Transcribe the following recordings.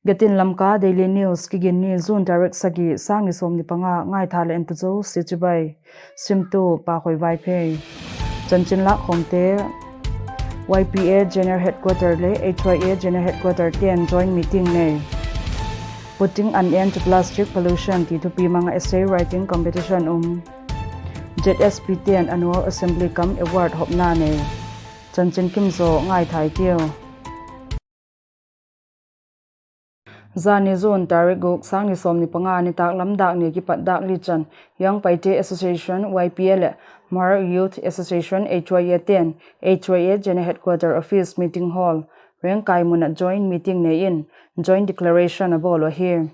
Getin Lamka Daily News kigin ni zone direct sagi sang ni som ni panga ngai thale entu zo sichibai simtu pa khoi YPA Chanchin Lakkhawm te YPA General Headquarter le HYA General Headquarter 10 joint meeting ne putting an end to plastic pollution thupi mga essay writing competition ZSP 10 annual assembly cum award hawpna ne Chanchin kimzo ngai thai tio Zani zone direct guk sang ni som ni panga ni tak lam dak ni ki pat dak li chan Young Paite Association YPA le Mar Youth Association HYA 10 HYA General Headquarter Office Meeting Hall reng kai mun joint meeting ne in joint declaration abolo here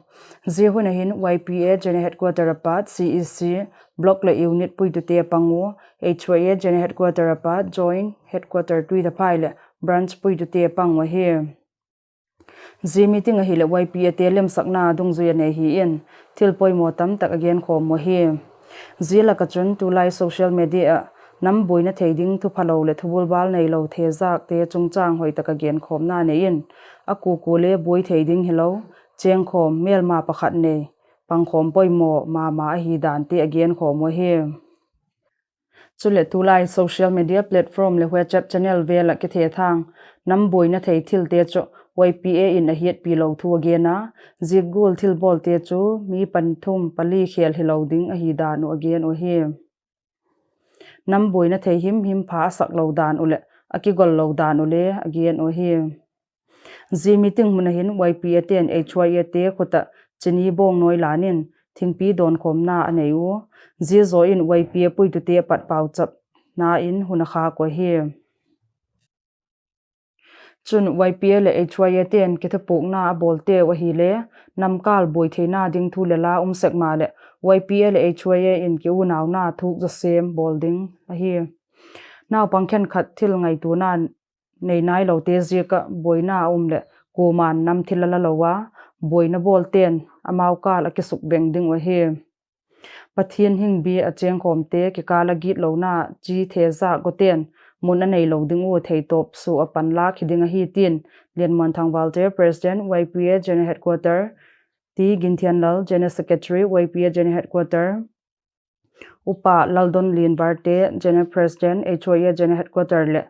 zi huna hin YPA General Headquarter apat CEC block le unit pui tu te pangu HYA General Headquarter apat joint headquarter tui da pile branch pui tu te pangwa here Zi meeting a hile YPA telem sakna dungzuya ne hi in til poi mo tam tak again khom mo hi zi la ka chun tu lai social media nam boina thading tu phalo le thubul bal nei lo the jak te chungchang hoi tak again khom na ne in aku ko le boi thading hilo cheng khom mel ma pakhat ne pang khom poi mo ma hi dan te again khom mo hi chule tu lai social media platform le WhatsApp channel vela ke the thang nam boina thei thil te cho YPA in a hiat pilo thu again na zigul thil bol te chu mi panthum pali khel hiloding a hi danu again o hi nam boina thei him pha sak lo dan ule aki gol lo dan ule again o hi zi meeting mun hin YPA 10 HYA te khota chini bong noi lanin thingpi don khomna aneu zi zo in YPA pui tu te pat pau chap na in huna kha ko hi chun YPA le HYA 10 ke thapuk na bolte wa hi le namkal boi theina ding thu le la sekma le YPA le HYA in ke unaw na thuk the same bolding a hi naw pangkhen khat thil ngai tu na nei nai lo te ji ka boina le ko man nam thilala lowa boina bolten amaw kal a ke suk beng ding wa hi pathian hing bi a cheng khom te ke kala git lo na chi theza goten mun anei lo ding u thei top su apan la khiding a hi tin len mon thang walter president YPA General Headquarter ti ginthian lal General Secretary YPA General Headquarter upa laldon lin barte General President HYA General Headquarter le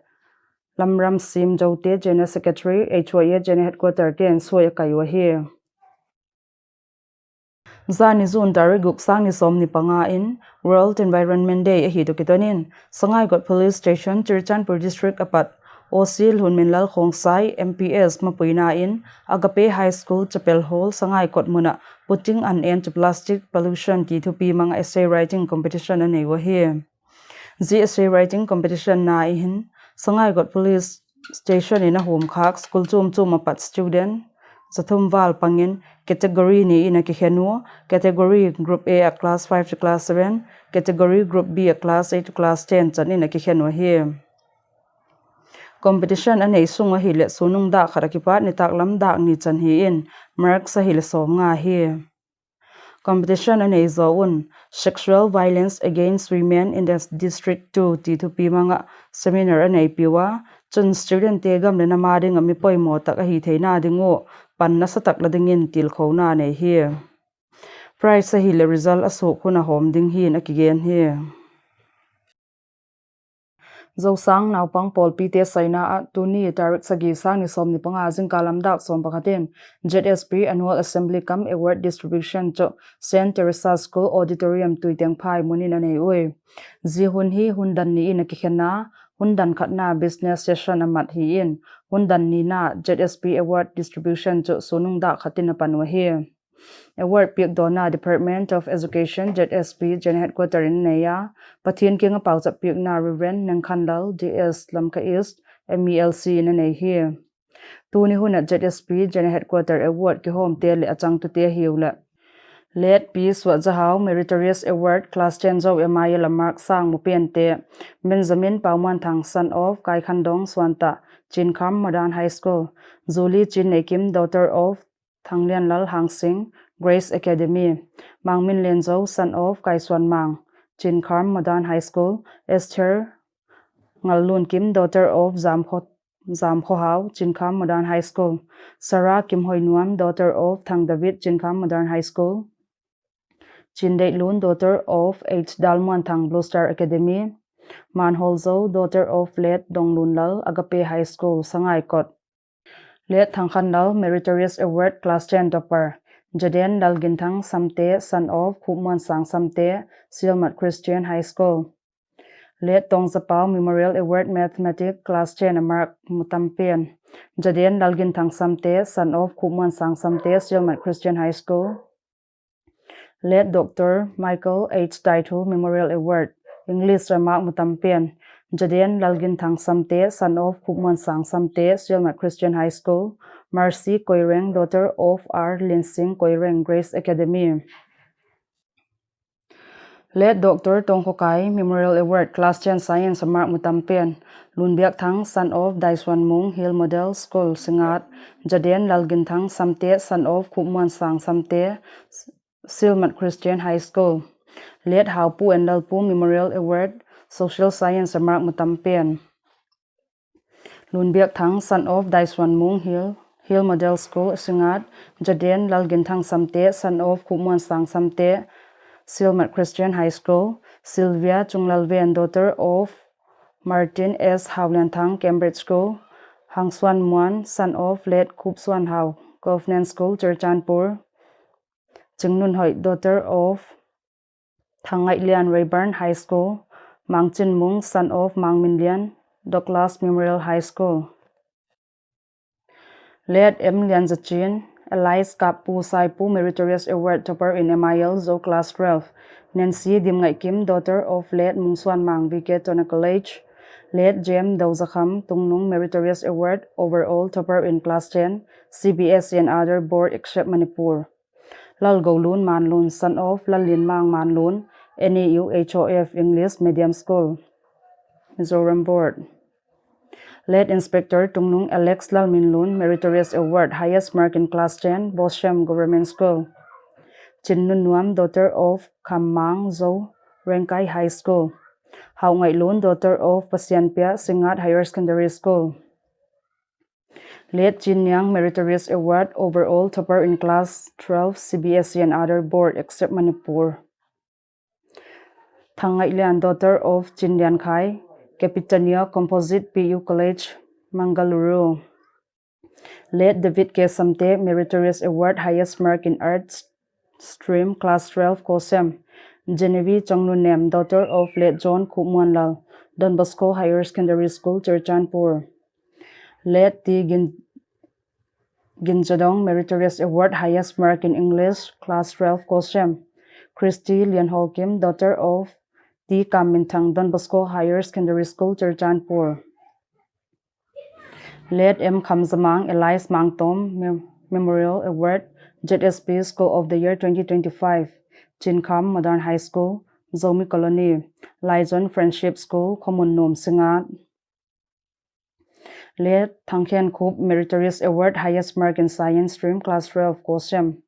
lamram sim jote General Secretary HYA General Headquarter ten soya kaiwa hi Zani zone direct guk sang ni som ni panga in World Environment Day a hi to kitonin sangai got police station Chirchanpur district apat Osil hunmin lal khongsai MPS mapuina in Agape High School chapel hall sangai kot muna putting an end to plastic pollution ti thupi mang essay writing competition anei wa hi zi essay writing competition na in sangai got police station in a home khak school chum apat student Sathum wal pangin category ni in a kihenu category group A a class 5 to class 7 category group B a class 8 to class 10 chan in a kihenu hi competition anei sunga hi le sunung da kharakipat ni taklam da ni chan hi in mark sa hi le som nga hi competition anei zoun sexual violence against women in the district 2 ti thupi manga seminar anei piwa chun student te gam le na ma ding ami poi mo tak hi theina dingo panna satak la dingin til khona nei hi prize hi le result aso khuna hom ding hi na kigen hi zo sang naw pang pol pi te saina a tuni direct sagi sang ni som ni panga jing kalam dak som pakhaten ZSP annual assembly cum award distribution cho Saint Teresa School auditorium tuiteng phai munin anei oi ji hun hi hundan ni in ki khena hundan khatna business session amat hi in hundan ni na ZSP award distribution cho sonung da khatin panwa hi award piak dona Department of Education ZSP General Headquarter in neya pathian kinga pau chap piak na Reverend Nangkhandal DS Lamka East MELC in nei hi tuni huna ZSP General Headquarter award ki home tel achang tu te hiula Let Peace wa Jahau Meritorious Award Class 10 zo MIA Lamark sang mupen te Benjamin Pauman Thang son of Kai Khandong Swanta Chinkham Modern High School Julie Chin Nekim daughter of Thanglian Lal Hangsing Grace Academy Mangmin Lenzo son of Kai Swan Mang Chinkham Modern High School Esther Ngalun Kim daughter of Zamkhot Zam Khohau, Chinkham Modern High School. Sarah Kim Hoi Nuam, daughter of Thang David, Chinkham Modern High School. Chin Dei Lun, daughter of H. Dalmuan Thang Blue Star Academy. Man Holzo, daughter of Let Dong Lun Lal, Agape High School, Sangai Kot. Let Thang Khan Lal, Meritorious Award, Class 10 Topper. Jaden Lal Ginthang Samte, son of Khupmuan Sang Samte, Silmat Christian High School. Let Tong Zapao Memorial Award Mathematics Class 10 Mark Mutampian. Jaden Lal Ginthang Samte, son of Khupmuan Sang Samte, Silmat Christian High School. Let Dr. Michael H. Daitu Memorial Award English Mark Mutampian. Jaden Lal Ginthang Samte, son of Khupmuan Sang Samte, Silmat Christian High School. Marcy Koireng, daughter of R. Linsing Koireng Grace Academy. Let Dr. Tong Hokai Memorial Award Class 10 Science Mark Mutampian. Lun Biak Thang, son of Daiswan Mung Hill Model School Singat. Jaden Lal Ginthang Samte, son of Khupmuan Sang Samte, Silmat Christian High School. Let Haupu and Lalpu Memorial Award Social Science Mark Mutampian. Lun Biak Thang, son of Daiswan Mung Hill Model School Singat. Jaden Lal Ginthang Samte, son of Khupmuan Sang Samte, Silmat Christian High School. Sylvia Chunglalven, daughter of Martin S. Haulianthang Cambridge School. Hang Swan Muan, son of Let Kup Swan Hau Government School Churchanpur. Chingnun Hoi, daughter of Thangai Lian Rayburn High School. Mang Chin Mung, son of Mang Min Lian, Douglas Memorial High School. Let M. Lian Zachin, Elias Kapu Saipu Meritorious Award Topper in MIL Zo Class 12. Nancy Dimngai Kim, daughter of Let Mung Swan Mang Viket Tona College. Let Jem Dauzakham Tungnung Meritorious Award Overall Topper in Class 10, CBSE and other board except Manipur. Lal Golun Manlun, son of Lalin Mang Manlun, NAU HOF English Medium School, Mizoram Board. Let Inspector Tungnung Alex Lal Minlun Meritorious Award Highest Mark in Class 10, Bosham Government School. Chinnun Nuam, daughter of Kamang Zo Renkai High School. Hau Ngai Lun, daughter of Pasianpia Singat Higher Secondary School. Let Jin Yang Meritorious Award Overall Topper in Class 12, CBSE and other board except Manipur. Thangai Lian, daughter of Jin Lian Khai, Capitania Composite PU College, Mangaluru. Let David K. Samte Meritorious Award Highest Mark in Arts Stream Class 12, Kosem. Genevieve Chonglunem, daughter of Let John Khupmuanlal, Don Bosco Higher Secondary School, Churchanpur. Let T. Ginjadong Meritorious Award Highest Mark in English Class 12, Kosem. Christy Lian Holkim, daughter of T. Kamintang, Don Bosco Higher Secondary School, Churchanpur. Let M. Kamzamang Elias Mangtom Memorial Award ZSP School of the Year 2025, Chinkham Modern High School, Zomi Colony, Lizon Friendship School, Common Nom Singat. Let Thangkhen Kup Meritorious Award Highest Mark in Science Stream Class 12, Kosem.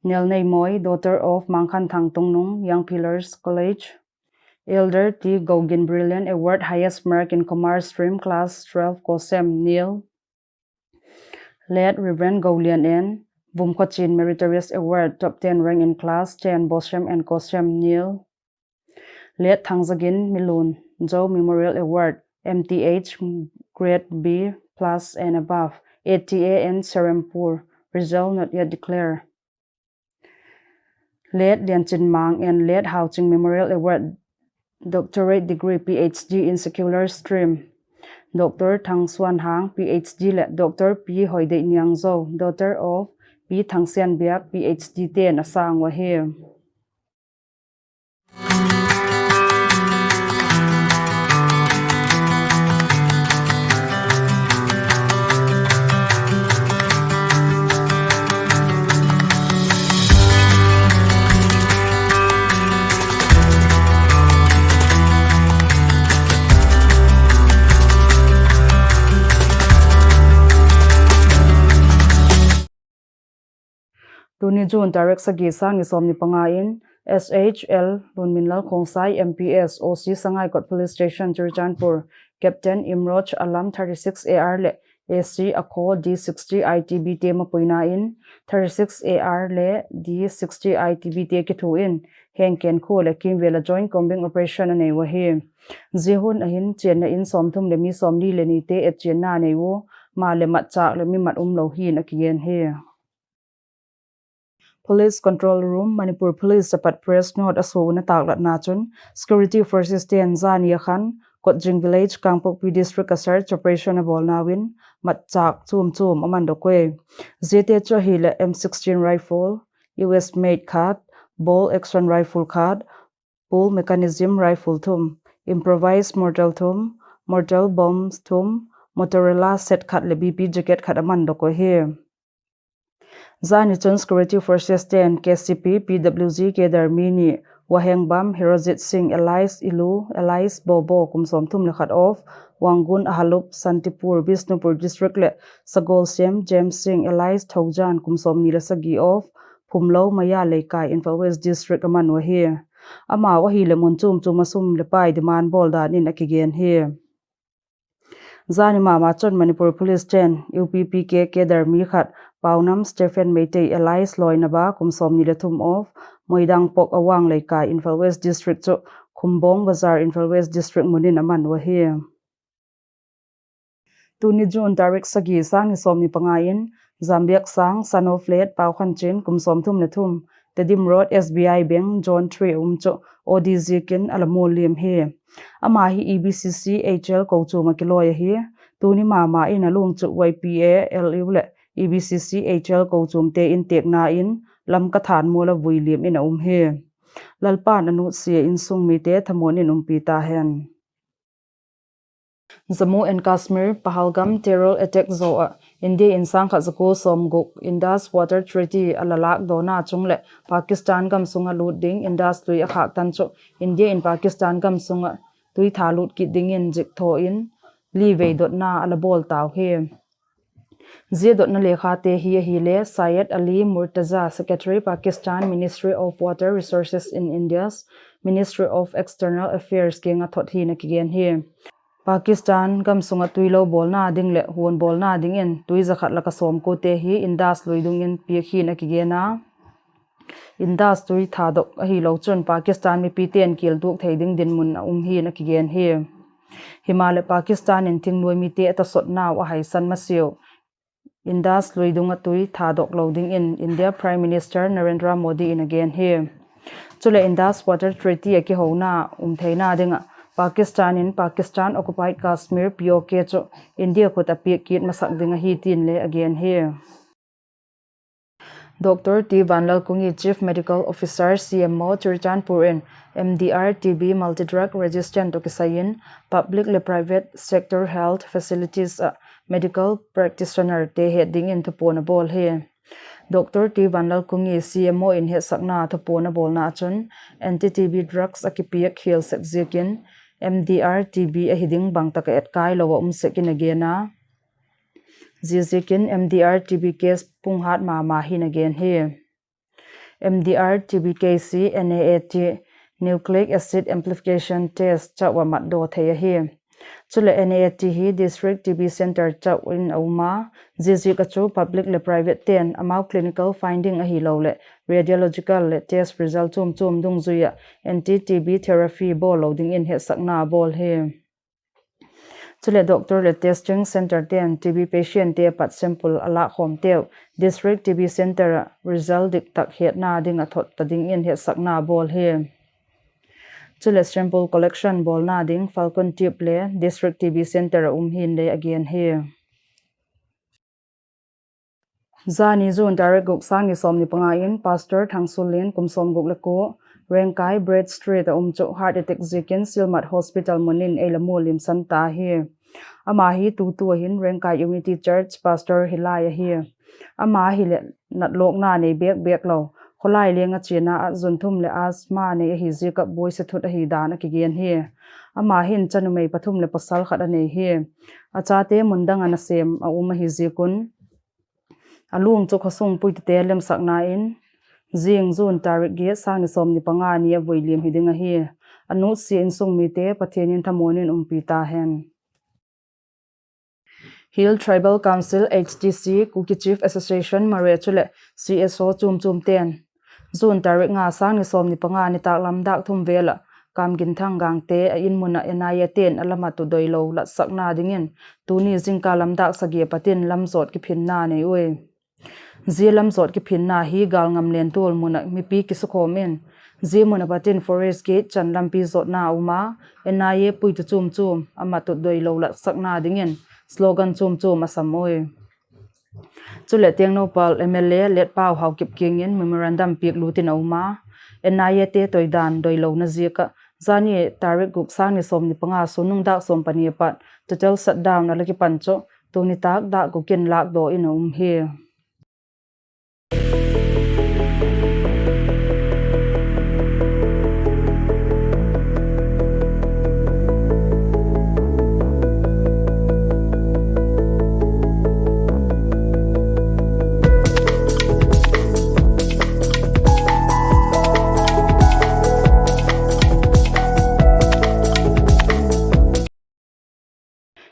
Nelnei Moy, daughter of Mangkhan Thang Tungnung Young Pillars College. Elder T. Gogin Brilliant Award Highest Mark in Commerce Stream Class 12, Kosem, Neil. Let Reverend Gaulian N. Vumkochin Meritorious Award Top 10 Rank in Class 10, Boshem and Kosem, Neil. Let Thangzagin Milun Jo Memorial Award MTH Grade B plus and above, ATA and Serampur, result not yet declared. Let Lianchin Mang and Let Hauching Memorial Award Doctorate Degree PhD in Secular Stream. Dr. Thang Swan Hang, PhD let Dr. P. Hoide Nyangzo, daughter of P. Thang Sian Biak, PhD 10, Asang Wahir. Tuni Jun direct sa gisang ni som ni pangain SHL Lunminlal Khongsai MPS OC Sangay Kot Police Station Churchanpur Captain Imroj Alam 36 AR le AC Ako D60 ITB te mapuina in 36 AR le D60 ITB te kithu in heng ken khu le kim vela joint combing operation ane wa hi zihun ahin chen na in somthum le mi somli le ni te et chen na nei wo ma le mat chak le mi mat lo hi na kiyen he Police Control Room Manipur Police Dapat Press Note aso na taklat na chun Security Forces ten zani khan Kotjing Village Kangpokpi District Search Operation abol nawin matchak chum amando kwe zete cho hile M16 rifle US made card ball action rifle card pull mechanism rifle thum improvised mortar thum mortar bombs thum Motorola set khat le BP jacket khat amando ko he zani chun Security Forces ten KCP PWG Kedarmini Wahengbam Hirojit Singh Elias Ilu Elias Bobo kumsom thum le khat off Wangun Ahalup Santipur Bisnupur District le Sagol Sem James Singh Elias Thaujan kumsom ni la sagi off Phumlo Maya Leikai Info West District aman wa he ama wa hi le monchum chumasum le pai demand bol da nin akigen he zani mama chon Manipur Police 10 UPPK Kedarmi khat Paunam Stephen Meitei Elias Loinaba kumsom ni le thum off Moidang Pok Awang Leikai Info West District cho Khumbong Bazar Info West District munin aman wa he Tuni June Tarik Sagi sang ni som ni pangain Zambiak sang son of late Pau Chanchin kumsom thum le thum Tedim Road SBI Bank John 3 cho ODZ kin alamol lim he ama hi EBCC HL ko chu makiloya hi tuni mama in alung chu YPA LU le EBCC HL ko chum te in tek na in lam ka than mola vuilim in he lalpan anu sia in sung mi te thamon in pi ta hen Jammu and Kashmir Pahalgam terror attack zoa India insang kha zako somguk Indus Water Treaty alalak dona chungle Pakistan gam sunga lut ding Indus tui akhak tan cho India in Pakistan gam sunga tui thalut ki ding in jik tho in li ve dot na alabol taw he Zia dot na lekha te hi le Syed Ali Murtaza Secretary Pakistan Ministry of Water Resources in India's Ministry of External Affairs ke nga thot hi na kigen he Pakistan gam sunga tuilo bolna ding le huan bolna ding in tui zakhat la ka som ko te hi Indus loidung in pi khi na kigena Indus tui thadok a hi lo chon Pakistan mi piten kil duk theiding din mun hi na kigen he Himalaya Pakistan in tingnoi mi te ta sot na wa hai san masio Indus loidung a tui thadok loading in India Prime Minister Narendra Modi in again here chule Indus Water Treaty a ki hona theina dinga Pakistan in Pakistan occupied Kashmir POK cho India ko ta pi kit masak dinga hi tin le again here Dr. T. Vanlal Kungi Chief Medical Officer CMO Churchanpur in MDR-TB multi-drug resistant tokisayin public le private sector health facilities medical practitioner te heading in thupona bol he Dr. T. Vanlal Kungi CMO in he sakna thupona bol na chun anti-TB drugs akipiak khil sekzekin MDR-TB a hiding bang taka et kai lawa sekin agena Zizikin MDR-TB case punghat ma hin again here MDR-TB case NAAT nucleic acid amplification test chawa mat do thaya here chule NAAT hi district TB center chaw in Auma Zizi kachu public le private ten amau clinical finding a hi lo le radiological le test result chum dung zuya anti-TB therapy bol loading in he sakna bol here chule doctor le testing center ten TB patient te pat sample ala khom teu district TB center result dik tak het na ding a thot tading in he sakna bol here chule sample collection bol na ding Falcon tube le district TB center hin le again here zani zone direct gok sangi somni pangain pastor thangsulin kumsom gok leko Rengkai Bread Street cho heart attack zikin Silmat Hospital munin elamu lim santa here ama hi tu hin Rengkai Unity Church pastor hilaya here ama hi le natlok na ne bek lo kholai lenga china zunthum le asma ne hi zika boy se thut hi dana kigen here ama hin chanumei pathum le pasal khada ne here acha te mundang ana sem a hi zikun alung cho khosung puite lem sakna in Zing zun tarik ge sang som ni panga ni voilim hidinga hi anu si in sung mi te pathianin thamonin umpi ta hen Hill Tribal Council HDC Kuki Chief Association Mare Chule CSO chum ten Zun tarik nga sang ni som ni panga ni tak lam dak thum vela kam gin thang gang te a in muna NIA ten alama tu doilo lat sakna dingin tuni jingka lam dak sagi patin lam zot ki phin na nei oi zi lam zot ki phin na hi gal ngam len tol muna mi pi ki sukhomen zi muna patin forest gate chan lampi zot na uma NIA pui tu chum ama tu doilo lat sakna dingin slogan chum asam oi chule tiang no pal MLA let pau hau kip kingin memorandum pik lutin auma NIA te toidan doilo na zika zani tarik guk sang ni som ni panga sunung dak som pani pat total shutdown na laki pancho tuni tak da gukin lak do in he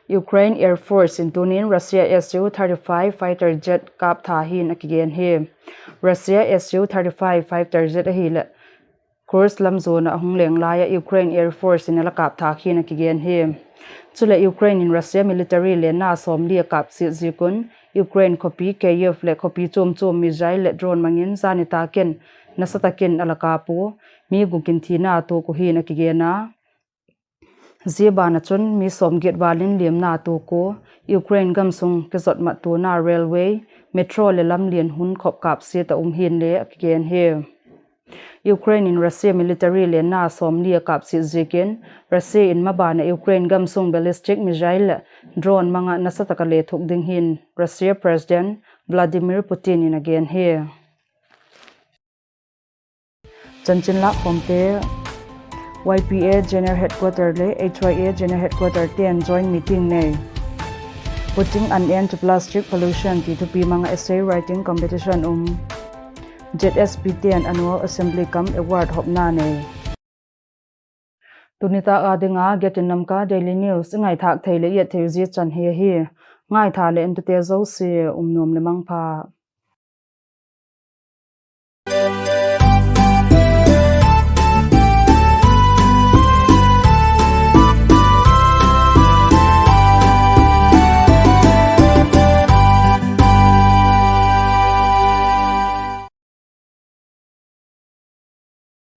Ukraine Air Force in Tunin Russia Su-35 fighter jet kap tha hin akigen he Russia Su-35 fighter jet hi course lam zone ahung leng laya Ukraine Air Force in la kap tha hin akigen he chule Ukraine in Russia military le na som li kap si zikun Ukraine copy Kyiv le copy chom missile le drone mangin zani taken nasataken alakapu mi gukin thina to ko hin akigena Zibana chun mi som get walin liam na to ko Ukraine gamsung kezot mat to na railway metro le lam lien hun khop kap se ta hin le again here Ukraine in Russia military le na som li kap si ziken Russia in mabana Ukraine gamsung ballistic missile drone manga nasataka le thuk ding hin Russia President Vladimir Putin in again here Chanchin Lakkhawm te YPA General Headquarter le HYA General Headquarter 10 joint meeting ne putting an end to plastic pollution thupi manga essay writing competition ZSP 10 annual assembly come award hawpna ne tunita adinga Getin Lamka daily news ngai thak theile ye theuji chan he ngai tha le ente zo se nom le mangpha